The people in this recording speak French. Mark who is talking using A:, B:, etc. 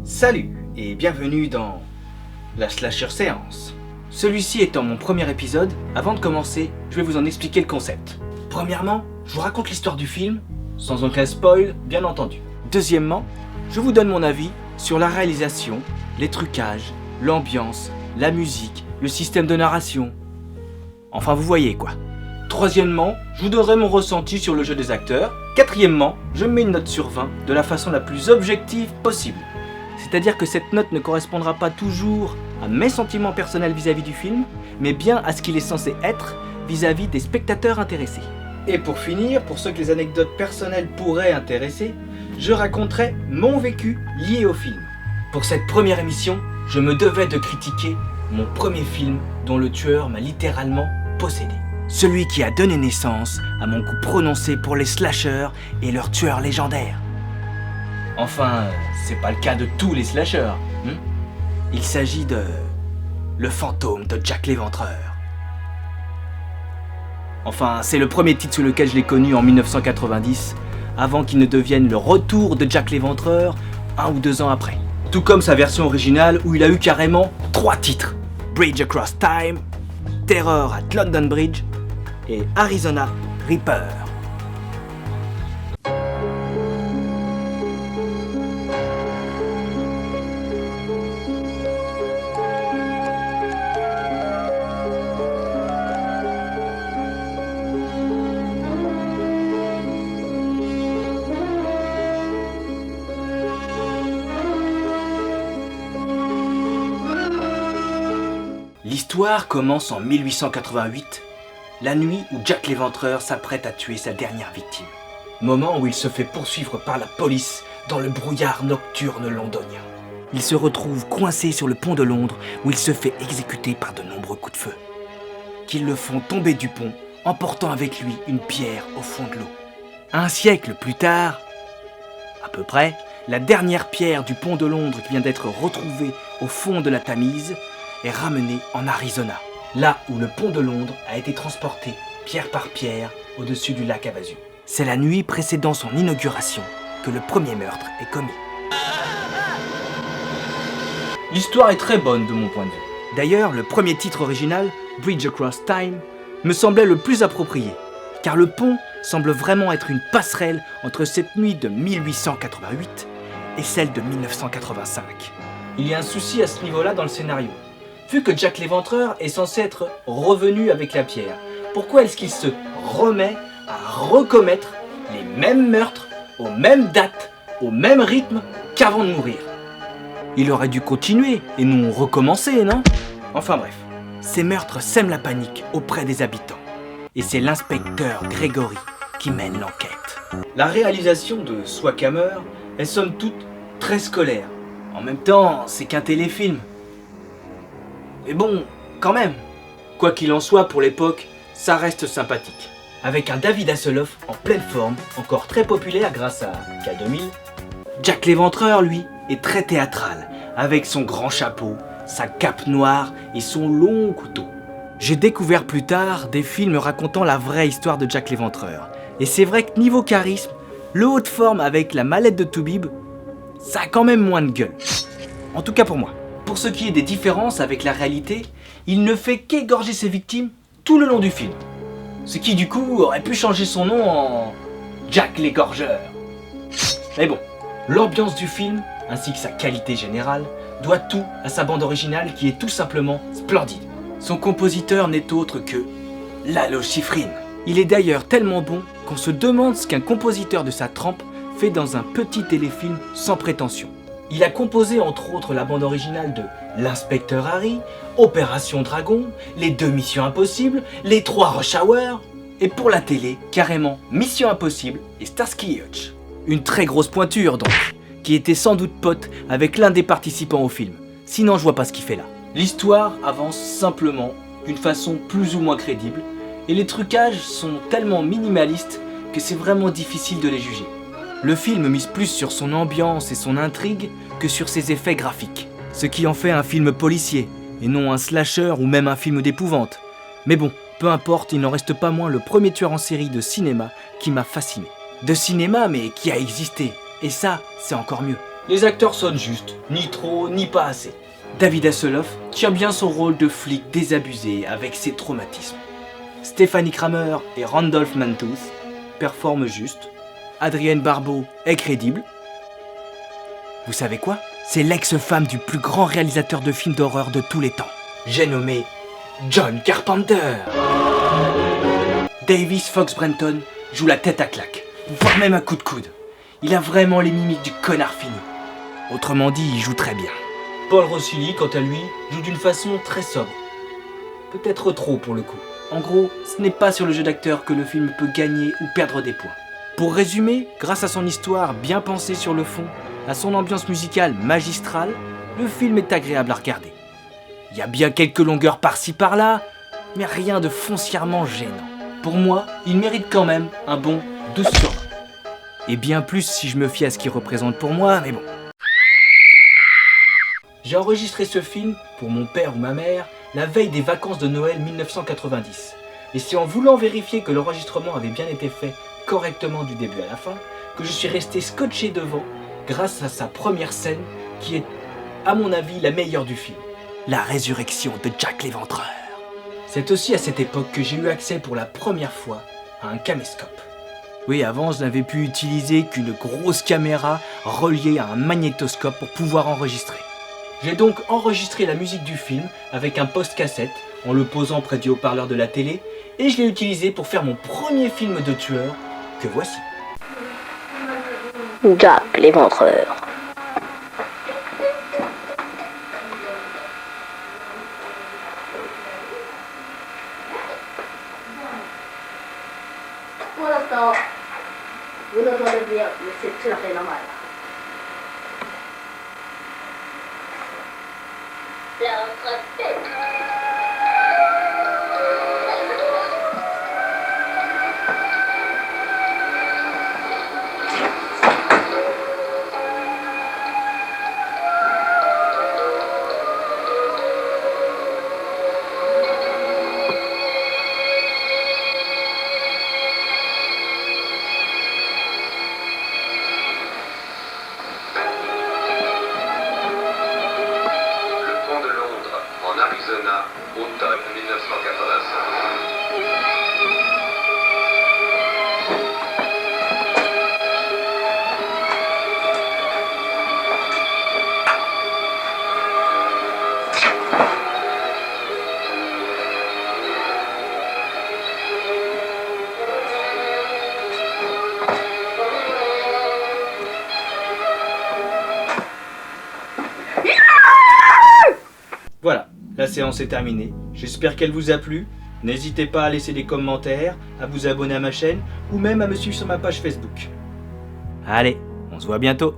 A: Salut et bienvenue dans la Slasher Séance. Celui-ci étant mon premier épisode, avant de commencer, je vais vous en expliquer le concept. Premièrement, je vous raconte l'histoire du film, sans aucun spoil, bien entendu. Deuxièmement, je vous donne mon avis sur la réalisation, les trucages, l'ambiance, la musique, le système de narration. Enfin, vous voyez quoi. Troisièmement, je vous donnerai mon ressenti sur le jeu des acteurs. Quatrièmement, je mets une note sur 20 de la façon la plus objective possible. C'est-à-dire que cette note ne correspondra pas toujours à mes sentiments personnels vis-à-vis du film, mais bien à ce qu'il est censé être vis-à-vis des spectateurs intéressés. Et pour finir, pour ceux que les anecdotes personnelles pourraient intéresser, je raconterai mon vécu lié au film. Pour cette première émission, je me devais de critiquer mon premier film dont le tueur m'a littéralement possédé. Celui qui a donné naissance à mon goût prononcé pour les slashers et leurs tueurs légendaires. Enfin, c'est pas le cas de tous les slashers. Il s'agit de... Le fantôme de Jack l'Éventreur. Enfin, c'est le premier titre sous lequel je l'ai connu en 1990, avant qu'il ne devienne le retour de Jack l'Éventreur 1 ou 2 ans après. Tout comme sa version originale où il a eu carrément 3 titres. Bridge Across Time, Terror at London Bridge et Arizona Reaper. L'histoire commence en 1888, la nuit où Jack l'Éventreur s'apprête à tuer sa dernière victime. Moment où il se fait poursuivre par la police dans le brouillard nocturne londonien. Il se retrouve coincé sur le pont de Londres où il se fait exécuter par de nombreux coups de feu, qui le font tomber du pont, emportant avec lui une pierre au fond de l'eau. Un siècle plus tard, à peu près, la dernière pierre du pont de Londres qui vient d'être retrouvée au fond de la Tamise est ramené en Arizona, là où le pont de Londres a été transporté pierre par pierre au-dessus du lac Havasu. C'est la nuit précédant son inauguration que le premier meurtre est commis. L'histoire est très bonne de mon point de vue. D'ailleurs, le premier titre original, Bridge Across Time, me semblait le plus approprié, car le pont semble vraiment être une passerelle entre cette nuit de 1888 et celle de 1985. Il y a un souci à ce niveau-là dans le scénario. Vu que Jack l'Éventreur est censé être revenu avec la pierre, pourquoi est-ce qu'il se remet à recommettre les mêmes meurtres, aux mêmes dates, au même rythme qu'avant de mourir? Il aurait dû continuer et non recommencer, non? Enfin bref, ces meurtres sèment la panique auprès des habitants. Et c'est l'inspecteur Gregory qui mène l'enquête. La réalisation de Swakhammer est somme toute très scolaire. En même temps, c'est qu'un téléfilm. Mais bon, quand même, quoi qu'il en soit pour l'époque, ça reste sympathique. Avec un David Hasselhoff en pleine forme, encore très populaire grâce à K2000, Jack l'Éventreur, lui, est très théâtral, avec son grand chapeau, sa cape noire et son long couteau. J'ai découvert plus tard des films racontant la vraie histoire de Jack l'Éventreur. Et c'est vrai que niveau charisme, le haut de forme avec la mallette de Toubib, ça a quand même moins de gueule. En tout cas pour moi. Pour ce qui est des différences avec la réalité, il ne fait qu'égorger ses victimes tout le long du film. Ce qui du coup aurait pu changer son nom en Jack l'Égorgeur. Mais bon, l'ambiance du film, ainsi que sa qualité générale, doit tout à sa bande originale qui est tout simplement splendide. Son compositeur n'est autre que Lalo Schifrin. Il est d'ailleurs tellement bon qu'on se demande ce qu'un compositeur de sa trempe fait dans un petit téléfilm sans prétention. Il a composé entre autres la bande originale de L'Inspecteur Harry, Opération Dragon, Les 2 Missions Impossibles, Les 3 Rush Hour, et pour la télé, carrément Mission Impossible et Starsky Hutch. Une très grosse pointure donc, qui était sans doute pote avec l'un des participants au film. Sinon je vois pas ce qu'il fait là. L'histoire avance simplement, d'une façon plus ou moins crédible, et les trucages sont tellement minimalistes que c'est vraiment difficile de les juger. Le film mise plus sur son ambiance et son intrigue que sur ses effets graphiques, ce qui en fait un film policier, et non un slasher ou même un film d'épouvante. Mais bon, peu importe, il n'en reste pas moins le premier tueur en série de cinéma qui m'a fasciné. De cinéma, mais qui a existé, et ça, c'est encore mieux. Les acteurs sonnent juste, ni trop, ni pas assez. David Hasselhoff tient bien son rôle de flic désabusé avec ses traumatismes. Stephanie Kramer et Randolph Mantooth performent juste. Adrienne Barbeau est crédible. Vous savez quoi? C'est l'ex-femme du plus grand réalisateur de films d'horreur de tous les temps. J'ai nommé John Carpenter. Davis Fox Brenton joue la tête à claque, voire même un coup de coude. Il a vraiment les mimiques du connard fini. Autrement dit, il joue très bien. Paul Rossili, quant à lui, joue d'une façon très sobre. Peut-être trop pour le coup. En gros, ce n'est pas sur le jeu d'acteur que le film peut gagner ou perdre des points. Pour résumer, grâce à son histoire bien pensée sur le fond, à son ambiance musicale magistrale, le film est agréable à regarder. Il y a bien quelques longueurs par-ci par-là, mais rien de foncièrement gênant. Pour moi, il mérite quand même un bon 12 sur 20. Et bien plus si je me fie à ce qu'il représente pour moi, mais bon. J'ai enregistré ce film pour mon père ou ma mère la veille des vacances de Noël 1990. Et c'est en voulant vérifier que l'enregistrement avait bien été fait correctement du début à la fin que je suis resté scotché devant grâce à sa première scène qui est, à mon avis, la meilleure du film. La résurrection de Jack l'Éventreur. C'est aussi à cette époque que j'ai eu accès pour la première fois à un caméscope. Oui, avant je n'avais pu utiliser qu'une grosse caméra reliée à un magnétoscope pour pouvoir enregistrer. J'ai donc enregistré la musique du film avec un post-cassette en le posant près du haut-parleur de la télé et je l'ai utilisé pour faire mon premier film de tueur que voici.
B: Jack l'Éventreur.
C: Arizona, automne 1985.
A: Voilà, la séance est terminée. J'espère qu'elle vous a plu. N'hésitez pas à laisser des commentaires, à vous abonner à ma chaîne ou même à me suivre sur ma page Facebook. Allez, on se voit bientôt.